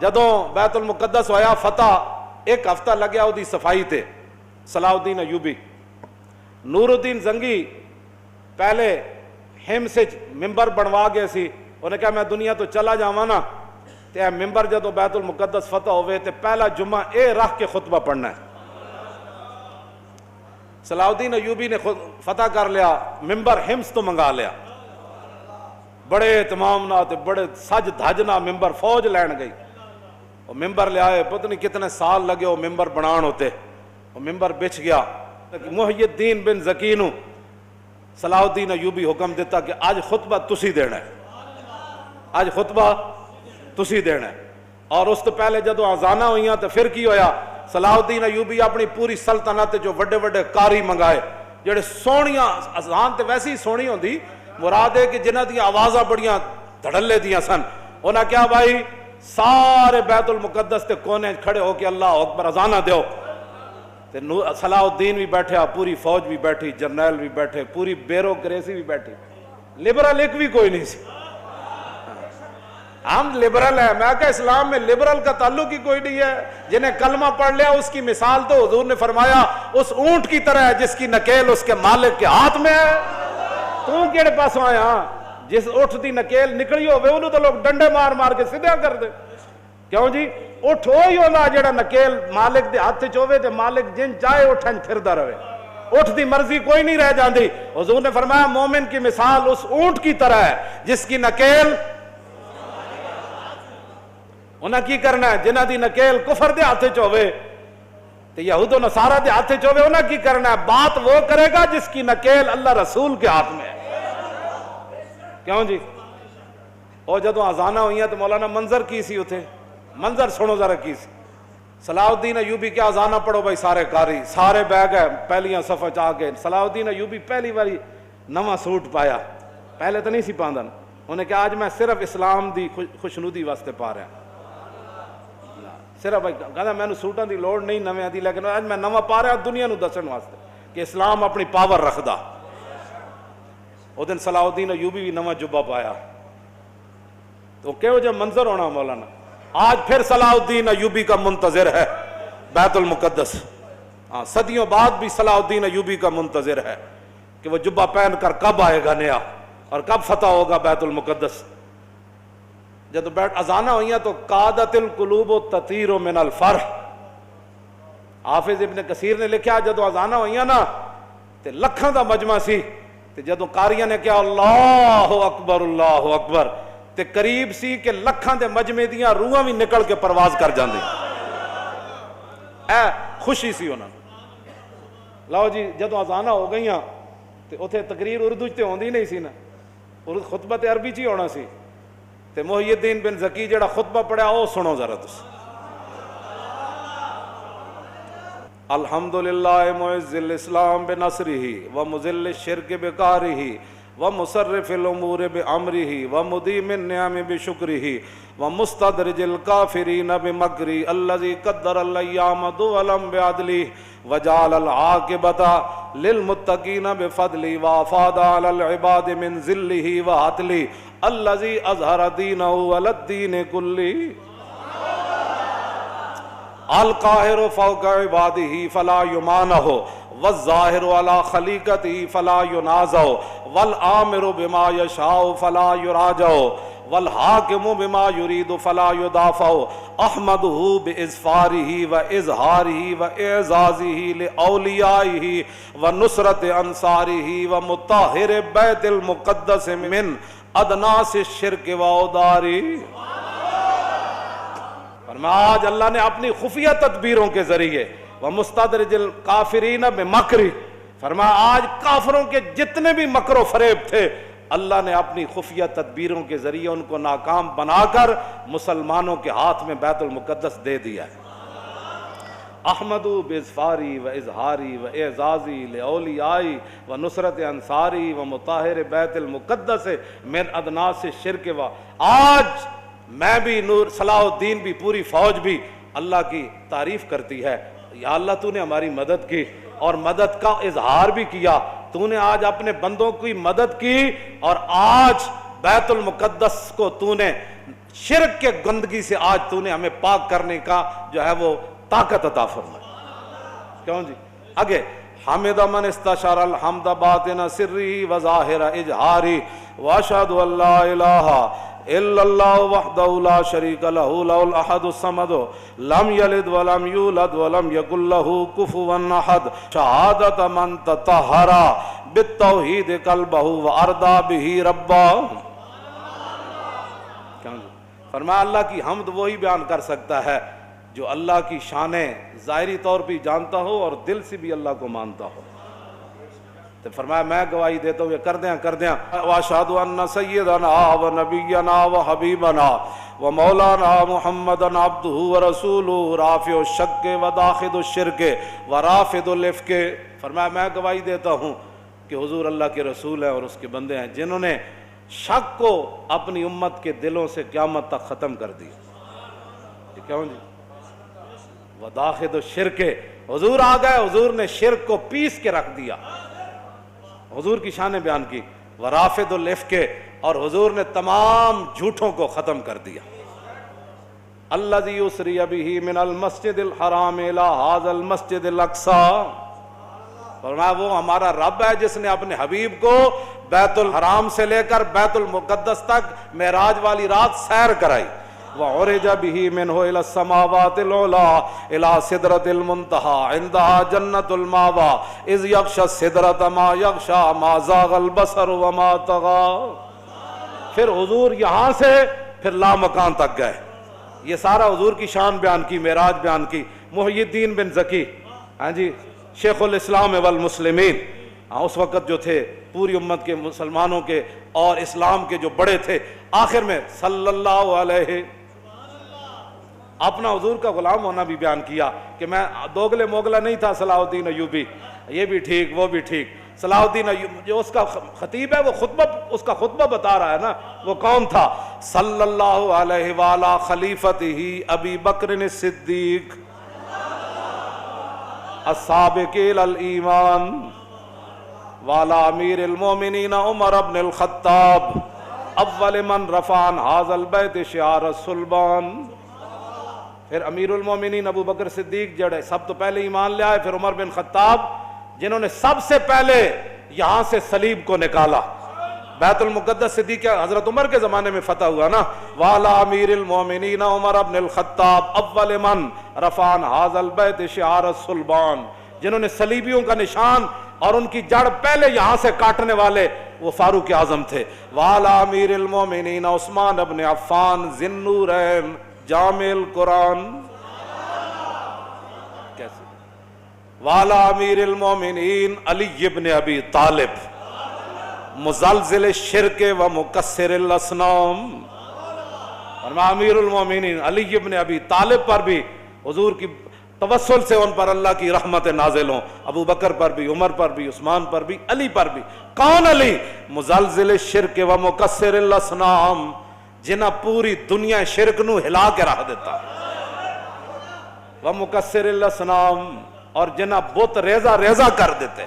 جدوں بیت المقدس ہویا فتح ایک ہفتہ لگیا وہ صفائی تے صلاح الدین ایوبی نور الدین زنگی پہلے ہم سے ممبر بنوا گئے سی انہوں نے کہا میں دنیا تو چلا جاواں نا تے اے ممبر جدوں بیت المقدس فتح ہوئے تے پہلا جمعہ اے رکھ کے خطبہ پڑھنا ہے. صلاح الدین ایوبی نے فتح کر لیا ممبر ہمس تو منگا لیا بڑے اہتمام نہ بڑے سج دھج نہ ممبر فوج لین گئی وہ ممبر لے آئے پتہ نہیں کتنے سال لگے وہ ممبر بنان ہوتے وہ ممبر بچ گیا. محی الدین بن زکی نو صلاح الدین ایوبی حکم دیتا کہ آج خطبہ تسی دینا ہے آج خطبہ تسی دینا ہے. اور اس تو پہلے جدو آزانہ ہوئیاں تو پھر کی ہویا صلاح الدین ایوبی اپنی پوری سلطنت جو وڈے وڈے قاری منگائے جڑے سونیاں اذان تے ویسی ہی سونی ہوندی مراد ہے کہ جنہ دی آوازاں بڑیاں دھڑلے دیاں سن انہاں کیا بھائی سارے بیت المقدس تے کونے کھڑے ہو کے اللہ اکبر اذانہ دیو تے صلاح الدین بھی بیٹھے پوری فوج بھی بیٹھی جرنیل بھی بیٹھے پوری بیوروکریسی بھی بیٹھی لبرل ایک بھی کوئی نہیں سی. ہم لبرل ہیں میں کہا اسلام میں لبرل کا تعلق ہی کوئی نہیں ہے. جنہیں کلمہ پڑھ لیا اس کی مثال تو حضور نے فرمایا اس اونٹ کی طرح ہے جس کی نکیل اس کے مالک کے ہاتھ میں ہے. تو کیڑے پاس آیا جس اٹھ دی نکیل نکلی ہوئے انہوں تو لوگ ڈنڈے مار مار کے سیدھا کر دے. کیوں جی اٹھ ہوئی ہونا جڑا نکیل مالک دے ہاتھ چوے تے مالک جن چاہے اٹھن پھردا رہے اٹھ دی مرضی کوئی نہیں رہ جاندی. حضور نے فرمایا مومن کی مثال اس اونٹ کی طرح ہے جس کی نکیل انہاں کی کرنا ہے جنہ دی نکیل کفر دے ہاتھ چوے تے یہود و نصارہ دے ہاتھ چوے انہاں کی کرنا ہے بات وہ کرے گا جس کی نکیل اللہ رسول کے ہاتھ میں ہے. کیوں جی اور جدو آزانہ ہوئیاں تو مولانا منظر کی سی اتھے منظر سنو ذرا کی سی صلاح الدین ایوبی کے آزانہ پڑھو بھائی سارے قاری سارے بیگ ہے پہلیاں صفحہ چاہ کے صلاح الدین ایوبی پہلی باری نواں سوٹ پایا پہلے تو نہیں سی پاندہ انہوں نے کہا آج میں صرف اسلام دی خوشنودی واسطے پا رہا صرف کہا میں نے سوٹاں دی لوڑ نہیں نویں دی لیکن آج میں نواں پا رہا دنیا نو دسن واسطے کہ اسلام اپنی پاور رکھدا. وہ دن صلاح الدین ایوبی بھی نواں جبہ پایا تو کہو جو منظر ہونا مولانا. آج پھر صلاح الدین ایوبی کا منتظر ہے بیت المقدس. صدیوں بعد بھی صلاح الدین ایوبی کا منتظر ہے کہ وہ جبہ پہن کر کب آئے گا نیا اور کب فتح ہوگا بیت المقدس. جب بیٹھ اذانہ ہوئیاں تو قادت القلوب تطیر من الفرح. حافظ ابن کثیر نے لکھا جدو اذانہ ہوئیاں نا تے لکھاں دا مجمع سی تے جدو قاریاں نے کہا اللہ اکبر تے قریب سی کہ لکھاں دے مجمع دیاں روحاں بھی نکل کے پرواز کر جاندی. اے خوشی سی انہاں لو جی جدو اذانہ ہو گئیاں تے اتھے تقریر اردو تے ہوندی نہیں سی نا خطبہ تے عربی چی ہونا سی تے محی الدین بن زکی جڑا خطبہ پڑھا او سنو ذرا تس. الحمدللہ معز الاسلام بنصرہ ومذل الشرک بقارہ ومصرف الامور بامرہ ومدیم النعم بشکرہ ومستدرج الکافرین بمکرہ الذی قدر الایام دولا بعدلہ وجعل العاقبۃ للمتقین بفضلہ وافاض علی العباد من ذلہ وعطلہ الذی اظہر دینہ علی الدین کلہ القاہر فوق عبادہ فلا یمانہ والظاہر علی خلیقتہ فلا ینازع والآمر بما یشاء فلا یراجع والحاکم بما یرید فلا یدافع احمدہ باظفارہ واظہارہ واعزازہ لاولیائہ ونصرت انصارہ ومطہر بیت المقدس من ادناس الشرک واودارہ. آج اللہ نے اپنی خفیہ تدبیروں کے ذریعے وَمُسْتَدْرِجِ الْكَافِرِينَ بِمَكْرِ فرمایا آج کافروں کے جتنے بھی مکر و فریب تھے اللہ نے اپنی خفیہ تدبیروں کے ذریعے ان کو ناکام بنا کر مسلمانوں کے ہاتھ میں بیت المقدس دے دیا ہے. احمدو باظفاری و اظہاری و اعزازی لاولیائی و نصرت انصاری و مطہر بیت المقدس من ادناس الشرک. و آج میں بھی نور صلاح الدین بھی پوری فوج بھی اللہ کی تعریف کرتی ہے یا اللہ تو نے ہماری مدد کی اور مدد کا اظہار بھی کیا. تو نے آج اپنے بندوں کی مدد کی اور آج بیت المقدس کو تو نے شرک کے گندگی سے آج تو نے ہمیں پاک کرنے کا جو ہے وہ طاقت عطا فرمائی. کیوں جی آگے حمد من استشار الحمد باطن سری و ظاہر اجہاری واشہد ان لا الہ الا اللہ وحدہ لا شریک لہ لہ الاحد الصمد لم یلد ولم یولد ولم یکن لہ کفوا احد شہادت من تطہر بالتوحید قلبہ وارضا بہ ربا. فرمایا اللہ کی حمد وہی بیان کر سکتا ہے جو اللہ کی شانیں ظاہری طور پہ جانتا ہو اور دل سے بھی اللہ کو مانتا ہو. تو فرمایا میں گواہی دیتا ہوں کر دیں واشہد ان سیدنا و نبینا و حبیبنا و مولانا محمدن عبدہ و رسولہ رافع الشک و داخل الشرک و رافض الافک. فرمایا میں گواہی دیتا ہوں کہ حضور اللہ کے رسول ہیں اور اس کے بندے ہیں جنہوں نے شک کو اپنی امت کے دلوں سے قیامت تک ختم کر دیا. کیوں جی وداخل الشرک حضور آ گئے, حضور نے شرک کو پیس کے رکھ دیا, حضور کی شانیں بیان کی. ورافض الافک اور حضور نے تمام جھوٹوں کو ختم کر دیا. الذی یسری بہ من المسجد الحرام الی ھذا المسجد الاقصی. فرمایا وہ ہمارا رب ہے جس نے اپنے حبیب کو بیت الحرام سے لے کر بیت المقدس تک معراج والی رات سیر کرائی. وعرج به منه الى السماوات العلى الى سدرۃ المنتهى عندها جنۃ المأوى اذ یغشى السدرۃ ما یغشى ما زاغ البصر وما طغى. پھر حضور یہاں سے پھر لامکان تک گئے. یہ سارا حضور کی شان بیان کی, معراج بیان کی. محی الدین بن زکی ہاں جی شیخ الاسلام والمسلمین اس وقت جو تھے پوری امت کے مسلمانوں کے اور اسلام کے جو بڑے تھے, آخر میں صلی اللہ علیہ اپنا حضور کا غلام ہونا بھی بیان کیا کہ میں دوگلے موگلا نہیں تھا. صلاح الدین ایوبی یہ بھی ٹھیک وہ بھی ٹھیک. صلاح الدین ایوبی جو اس کا خطیب ہے وہ اس کا خطبہ بتا رہا ہے نا, وہ کون تھا؟ صلی اللہ علیہ وعلی خلیفتہ ابی بکر الصدیق السابق الی الایمان وعلی امیر المومنین عمر بن الخطاب اول من رفع عن ھذا البیت شعار الصلبان. پھر امیر المومنین ابو بکر صدیق جڑے سب تو پہلے ایمان لے آئے, پھر عمر بن خطاب جنہوں نے سب سے پہلے یہاں سے صلیب کو نکالا. بیت المقدس صدیق حضرت عمر کے زمانے میں فتح ہوا نا. وعلی امیر المومنین عمر بن الخطاب اول من رفع عن ھذا البیت شعار الصلبان, جنہوں نے صلیبیوں کا نشان اور ان کی جڑ پہلے یہاں سے کاٹنے والے وہ فاروق اعظم تھے. وعلی امیر المومنین عثمان بن عفان ذی النورین جامع القرآن. کیسے؟ وعلی امیر المومنین علی بن ابی طالب مزلزل الشرک و مکسر الاصنام. اور امیر المومنین علی بن ابی طالب پر بھی حضور کی توسل سے ان پر اللہ کی رحمت نازل ہوں. ابو بکر پر بھی, عمر پر بھی, عثمان پر بھی, علی پر بھی. کون علی؟ مزلزل الشرک و مکسر الاصنام, جنہ پوری دنیا شرک نو ہلا کے رکھ دیتا. و مکسر الاصنام, اور جنہ بت ریزہ ریزہ کر دیتے.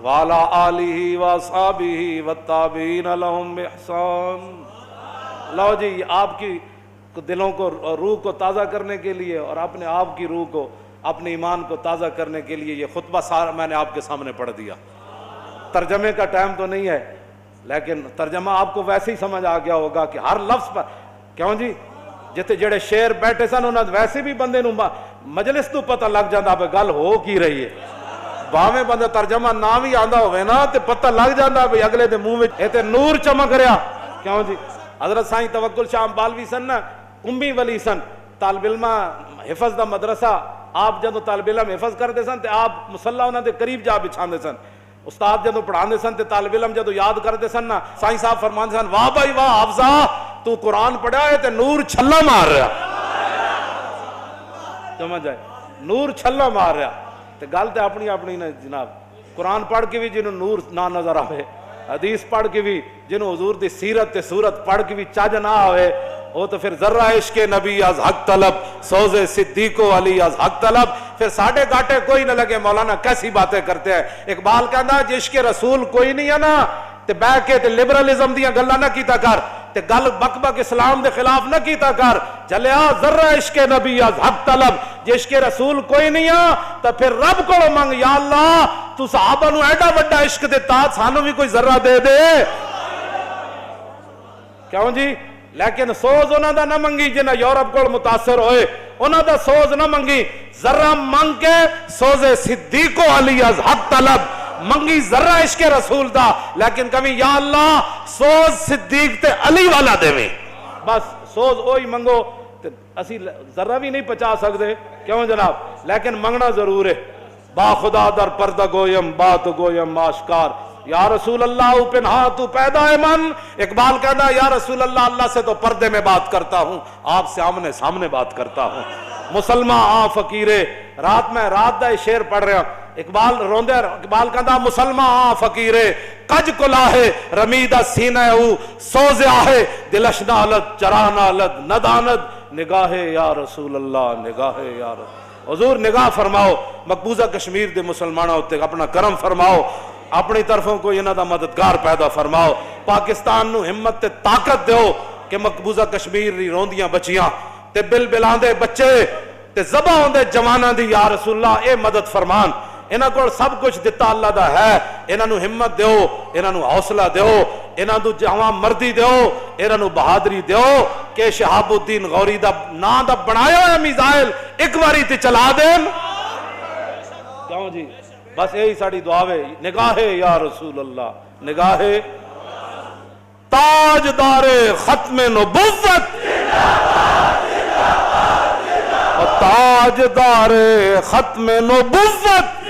وعلی آلہ واصحابہ والتابعین لہم بإحسان. لو جی آپ کی دلوں کو, روح کو تازہ کرنے کے لیے اور اپنے آپ کی روح کو, اپنے ایمان کو تازہ کرنے کے لیے یہ خطبہ سارا میں نے آپ کے سامنے پڑھ دیا. ترجمے کا ٹائم تو نہیں ہے, لیکن ترجمہ آپ کو ویسے ہی سمجھ آ گیا ہوگا کہ ہر لفظ پر. کیوں جی جتے جڑے شیر بیٹھے سن انہاں ویسے بھی بندے نو مجلس تو پتہ لگ جاندا پہ گل ہو کی رہی ہے. باویں بندہ ترجمہ نہ بھی آندا ہوئے نا تے پتہ لگ جاندا بھی اگلے دے منہ وچ اے تے نور چمک رہا. کیوں جی حضرت سائیں توکل شاہ بالوی سن نا, کمبی ولی سن, طالب علم حفظ دا مدرسہ. آپ جدوں طالب علم حفظ کرتے سن تے آپ مصلی انہاں دے قریب جا بچھاندے سن. استاد جدوں پڑھاندے سن تے طالب علم جدوں یاد کرتے سن نا, سائیں صاحب فرماندے سن واہ بھائی واہ حافظہ تو قرآن پڑھا ہے تے نور چھلا مار رہا. سمجھ آئے, نور چھلا مار رہا. تے گل تے اپنی اپنی نا جناب. قرآن پڑھ کے بھی جنہوں نور نہ نظر آئے, حدیث پڑھ کے بھی جنہوں حضور دی سیرت تے صورت پڑھ کے بھی چج نہ آئے, وہ تو پھر ذرہ عشق نبی از حق طلب, سوز صدیق و علی از حق طلب. پھر ساڑھے گاٹے کوئی نہ لگے مولانا کیسی باتیں کرتے ہیں. اقبال کہندا جس کے رسول کوئی نہیں ہے نا تے بہ کے تے لبرلزم دیاں گلاں نہ کیتا کر. تے گل بک بک اسلام دے خلاف نہ کیتا کر. چلیا ذرہ عشق نبی از حق طلب, جے عشق رسول کوئی نہیں آ تو پھر رب کو منگ, یا اللہ تو صحابہ نو ایڈا وڈا عشق دیتا, سانو بھی کوئی ذرہ دے دے. کیوں جی؟ لیکن سوز انہاں دا نہ منگی جنہ یورپ کو متاثر ہوئے, انہاں دا سوز نہ منگی, ذرہ منگ کے سوز صدیق و علی از حق طلب منگی, ذرہ عشق رسول دا, لیکن کبھی یا اللہ سوز صدیق تے علی والا دے میں, بس سوز وہی منگو. اسی ذرہ بھی نہیں پچا سکتے, کیوں جناب؟ لیکن منگنا ضرور ہے. با خدا در پردہ گویم بات گویم آشکار, یا رسول اللہ پنہا تو پیدا ہے من. اقبال کہتا ہے یا رسول اللہ, اللہ سے تو پردے میں بات کرتا ہوں, آپ سے آمنے سامنے بات کرتا ہوں. مسلمان آ فقیرے, رات میں رات دا شعر پڑھ رہا, اقبال روندے, اقبال کہتا مسلمان آ فقیرے کج کلاہے رمیدہ سینہ او سوزے آہے دلش نالت چرا نالت نداند نگاہ یا رسول اللہ نگاہ یا رسول. حضور نگاہ فرماؤ مقبوضہ کشمیر دے مسلمانوں تے, اپنا کرم فرماؤ, اپنی طرفوں کو انہاں دا مددگار پیدا فرماؤ. پاکستان نو ہمت تے طاقت دیو کہ مقبوضہ کشمیر دی روندیاں بچیاں تے بل بلاندے بچے تے ذبح ہوندے جواناں دی یا رسول اللہ اے مدد فرمان. انہاں کو سب کچھ دتا اللہ دا ہے, انہاں نو ہمت دیو, انہاں نو حوصلہ دیو, انہاں نو جواں مردی دیو, انہاں نو بہادری دیو کہ شہاب الدین غوری دا نا دا بنایا ہے میزائل ایک باری تے چلا دین. کیوں جی؟ بس یہی ساری دعا ہے. نگاہ یا رسول اللہ, نگاہ تاجدار ختم نبوت, تاجدار ختم نبوت,